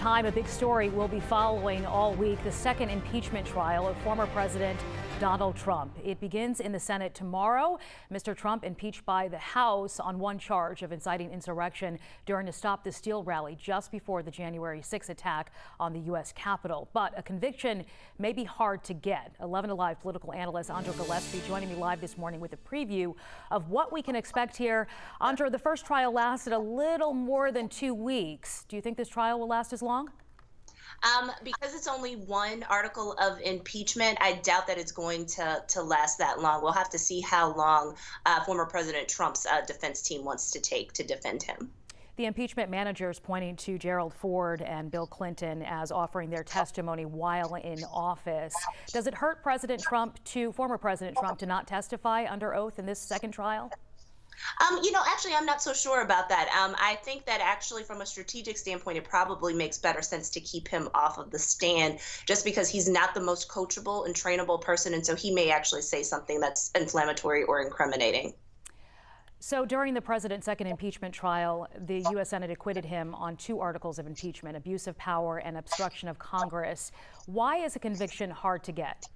Time, a big story we'll be following all week, the second impeachment trial of former President Donald Trump. It begins in the Senate tomorrow. Mr. Trump impeached by the House on one charge of inciting insurrection during a Stop the Steal rally just before the January 6 attack on the U.S. Capitol. But a conviction may be hard to get. 11 Alive political analyst Andra Gillespie joining me live this morning with a preview of what we can expect here. Andra, the first trial lasted a little more than 2 weeks. Do you think this trial will last as long? Because it's only one article of impeachment, I doubt that it's going to last that long. We'll have to see how long former President Trump's defense team wants to take to defend him. The impeachment managers pointing to Gerald Ford and Bill Clinton as offering their testimony while in office. Does it hurt former President Trump to not testify under oath in this second trial? Actually, I'm not so sure about that. I think that actually from a strategic standpoint, it probably makes better sense to keep him off of the stand just because he's not the most coachable and trainable person. And so he may actually say something that's inflammatory or incriminating. So during the president's second impeachment trial, the U.S. Senate acquitted him on 2 articles of impeachment, abuse of power and obstruction of Congress. Why is a conviction hard to get?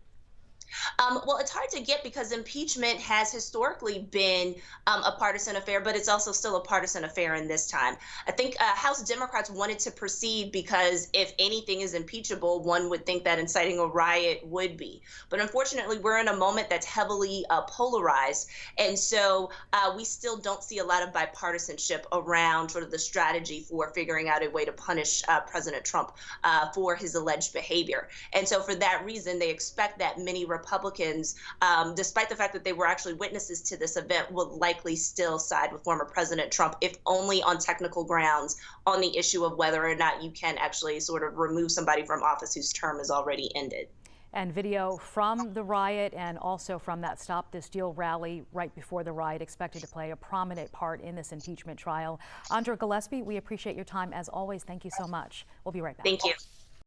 Well, it's hard to get because impeachment has historically been a partisan affair, but it's also still a partisan affair in this time. I think House Democrats wanted to proceed because if anything is impeachable, one would think that inciting a riot would be. But unfortunately, we're in a moment that's heavily polarized. And so we still don't see a lot of bipartisanship around sort of the strategy for figuring out a way to punish President Trump for his alleged behavior. And so for that reason, they expect that many Republicans, despite the fact that they were actually witnesses to this event, will likely still side with former President Trump, if only on technical grounds, on the issue of whether or not you can actually sort of remove somebody from office whose term is already ended. And video from the riot and also from that Stop the Steal rally right before the riot expected to play a prominent part in this impeachment trial. Andra Gillespie, we appreciate your time as always. Thank you so much. We'll be right back. Thank you.